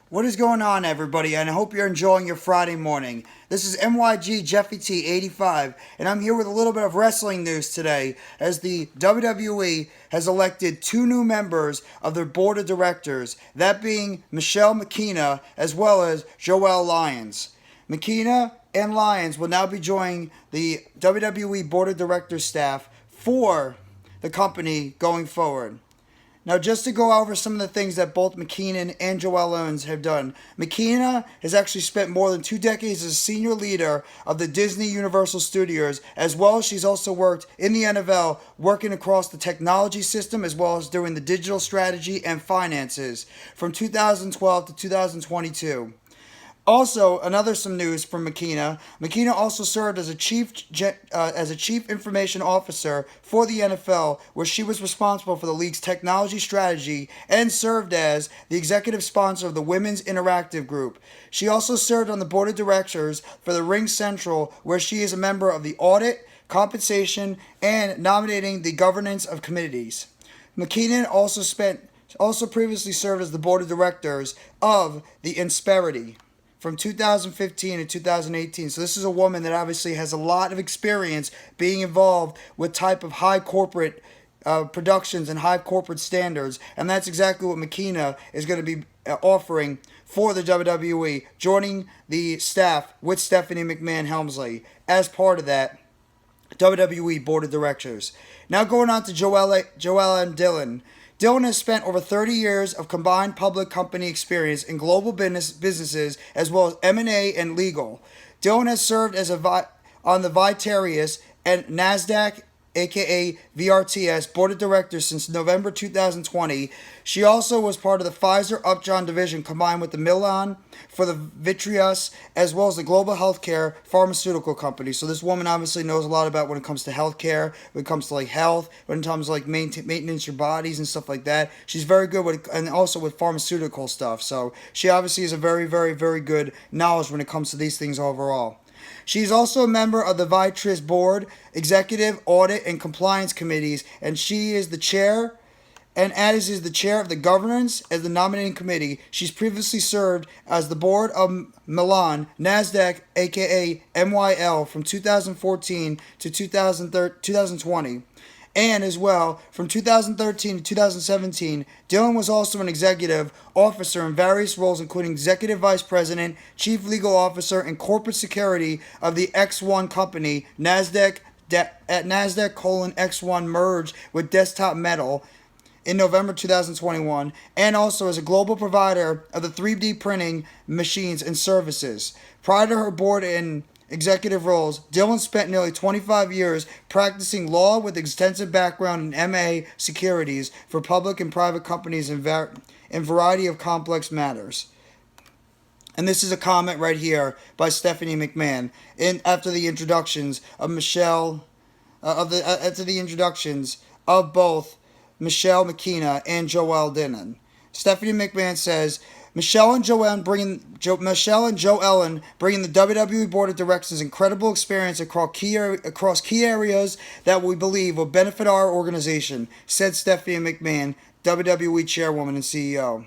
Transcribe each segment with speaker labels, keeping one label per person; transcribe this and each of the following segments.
Speaker 1: What is going on, everybody? And I hope you're enjoying your Friday morning. This is MYG Jeffy T 85, and I'm here with a little bit of wrestling news today, as the WWE has elected two new members of their board of directors, that being Mckina as well as Lyons. Mckina and Lyons will now be joining the WWE board of directors staff for the company going forward. Now, just to go over some of the things that both Mckina and JoEllen have done. Mckina has actually spent more than 2 decades as a senior leader of the Disney Universal Studios, as well as she's also worked in the NFL, working across the technology system, as well as doing the digital strategy and finances from 2012 to 2022. Also, some news from Mckina. Mckina also served as a chief information officer for the NFL, where she was responsible for the league's technology strategy and served as the executive sponsor of the Women's Interactive Group. She also served on the board of directors for the Ring Central, where she is a member of the audit, compensation, and nominating the governance of committees. Mckina also previously served as the board of directors of the Insperity from 2015 to 2018. So this is a woman that obviously has a lot of experience being involved with type of high corporate productions and high corporate standards. And that's exactly what Mckina is going to be offering for the WWE, joining the staff with Stephanie McMahon Helmsley as part of that WWE board of directors. Now going on to JoEllen and Dillon. Dillon has spent over 30 years of combined public company experience in global businesses as well as M&A and legal. Dillon has served as on the Vitarius and NASDAQ, aka VRTS, board of directors since November 2020. She also was part of the Pfizer Upjohn division combined with the Milan for the Vitreus, as well as the global healthcare pharmaceutical company. So this woman obviously knows a lot about when it comes to healthcare, when it comes to like health, when it comes to like maintenance your bodies and stuff like that. She's very good with, and also with pharmaceutical stuff. So she obviously is a very, very, very good knowledge when it comes to these things overall. She's also a member of the Vitreous Board, Executive, Audit, and Compliance Committees, and she is the chair, and as is the chair of the Governance as the Nominating Committee. She's previously served as the Board of Milan, NASDAQ, aka MYL, from 2014 to 2020. And as well, from 2013 to 2017, Dillon was also an executive officer in various roles, including executive vice president, chief legal officer, and corporate security of the X1 company, NASDAQ X1 merged with Desktop Metal in November 2021, and also as a global provider of the 3D printing machines and services. Prior to her board and executive roles, Dillon spent nearly 25 years practicing law with extensive background in MA securities for public and private companies in variety of complex matters. And this is a comment right here by Stephanie McMahon after the introductions of after the introductions of both Mckina and Dillon. Stephanie McMahon says, Michelle and JoEllen bringing the WWE Board of Directors incredible experience across key areas that we believe will benefit our organization, said Stephanie McMahon, WWE Chairwoman and CEO.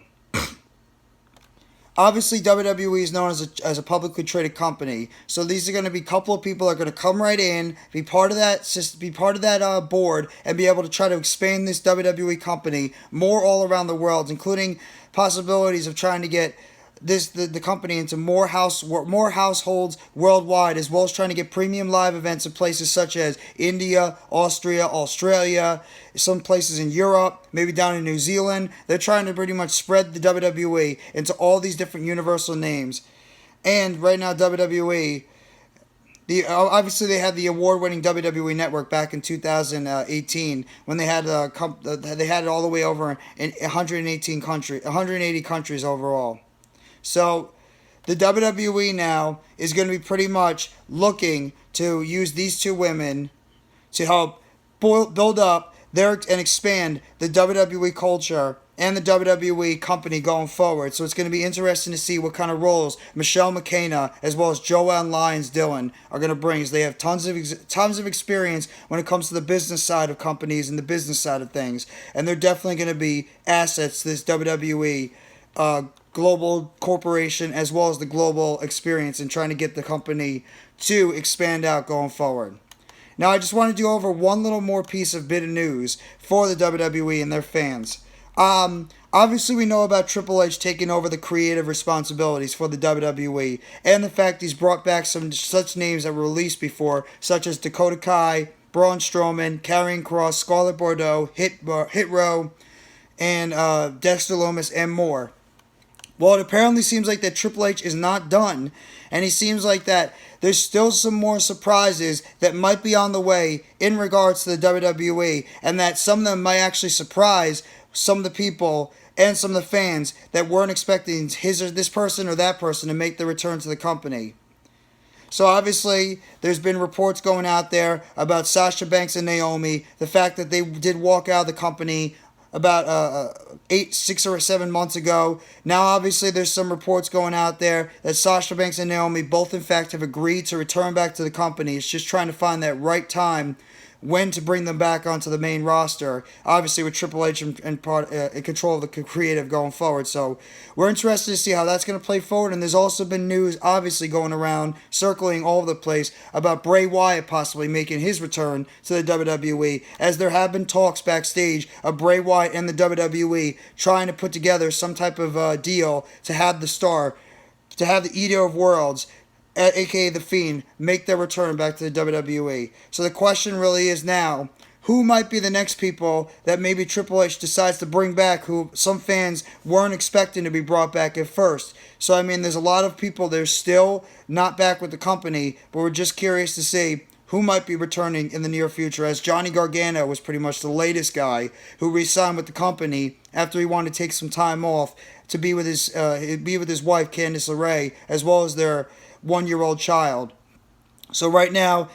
Speaker 1: Obviously, WWE is known as a publicly traded company, so these are going to be a couple of people that are going to come right in, be part of that board, and be able to try to expand this WWE company more all around the world, including possibilities of trying to get the company into more households worldwide, as well as trying to get premium live events in places such as India, Austria, Australia, some places in Europe, maybe down in New Zealand. They're trying to pretty much spread the WWE into all these different universal names. And right now, WWE, obviously they had the award-winning WWE Network back in 2018 when they had it all the way over in 180 countries overall. So the WWE now is going to be pretty much looking to use these two women to help build up and expand the WWE culture and the WWE company going forward. So it's going to be interesting to see what kind of roles Michelle McKenna as well as JoEllen Lyons Dillon are going to bring, as they have tons of experience when it comes to the business side of companies and the business side of things. And they're definitely going to be assets to this WWE global corporation as well as the global experience in trying to get the company to expand out going forward. Now, I just want to do over one little more piece of bit of news for the WWE and their fans. Obviously, we know about Triple H taking over the creative responsibilities for the WWE, and the fact he's brought back some such names that were released before, such as Dakota Kai, Braun Strowman, Karrion Kross, Scarlett Bordeaux, Hit Row, and Dexter Lumis, and more. Well, it apparently seems like that Triple H is not done, and he seems like that there's still some more surprises that might be on the way in regards to the WWE, and that some of them might actually surprise some of the people and some of the fans that weren't expecting his or this person or that person to make the return to the company. So obviously, there's been reports going out there about Sasha Banks and Naomi, the fact that they did walk out of the company about 6 or 7 months ago. Now, obviously, there's some reports going out there that Sasha Banks and Naomi both, in fact, have agreed to return back to the company. It's just trying to find that right time when to bring them back onto the main roster, obviously with Triple H in control of the creative going forward. So we're interested to see how that's going to play forward. And there's also been news, obviously, going around, circling all over the place, about Bray Wyatt possibly making his return to the WWE, as there have been talks backstage of Bray Wyatt and the WWE trying to put together some type of deal to have the Star, to have the Eater of Worlds, aka The Fiend, make their return back to the WWE. So the question really is now, who might be the next people that maybe Triple H decides to bring back, who some fans weren't expecting to be brought back at first. So, I mean, there's a lot of people that are still not back with the company, but we're just curious to see who might be returning in the near future, as Johnny Gargano was pretty much the latest guy who re-signed with the company after he wanted to take some time off to be with his wife, Candice LeRae, as well as their one-year-old child. So right now,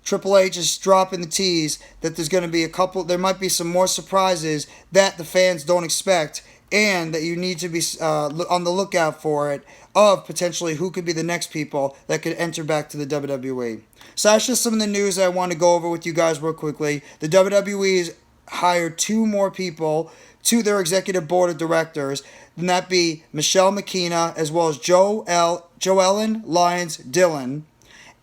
Speaker 1: Triple H is dropping the tease that there's going to be there might be some more surprises that the fans don't expect, and that you need to be on the lookout for it, of potentially who could be the next people that could enter back to the WWE. So that's just some of the news that I want to go over with you guys real quickly. The WWE has hired 2 more people to their executive board of directors, and that be Michelle McKenna, as well as JoEllen, Lyons, Dillon,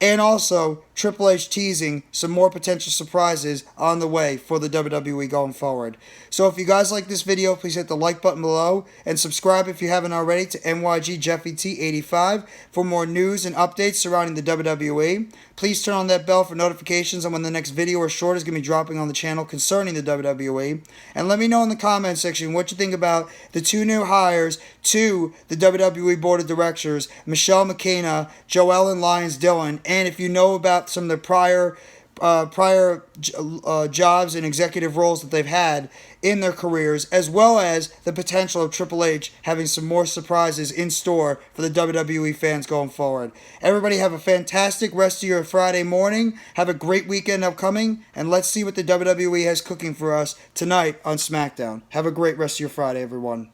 Speaker 1: and also Triple H teasing some more potential surprises on the way for the WWE going forward. So if you guys like this video, please hit the like button below and subscribe if you haven't already to MYG Jeffy T85 for more news and updates surrounding the WWE. Please turn on that bell for notifications on when the next video or short is going to be dropping on the channel concerning the WWE. And let me know in the comment section what you think about the 2 new hires to the WWE Board of Directors, Michelle McKenna, JoEllen, Lyons, Dillon, and if you know about some of the prior jobs and executive roles that they've had in their careers, as well as the potential of Triple H having some more surprises in store for the WWE fans going forward. Everybody have a fantastic rest of your Friday morning. Have a great weekend upcoming, and let's see what the WWE has cooking for us tonight on SmackDown. Have a great rest of your Friday, everyone.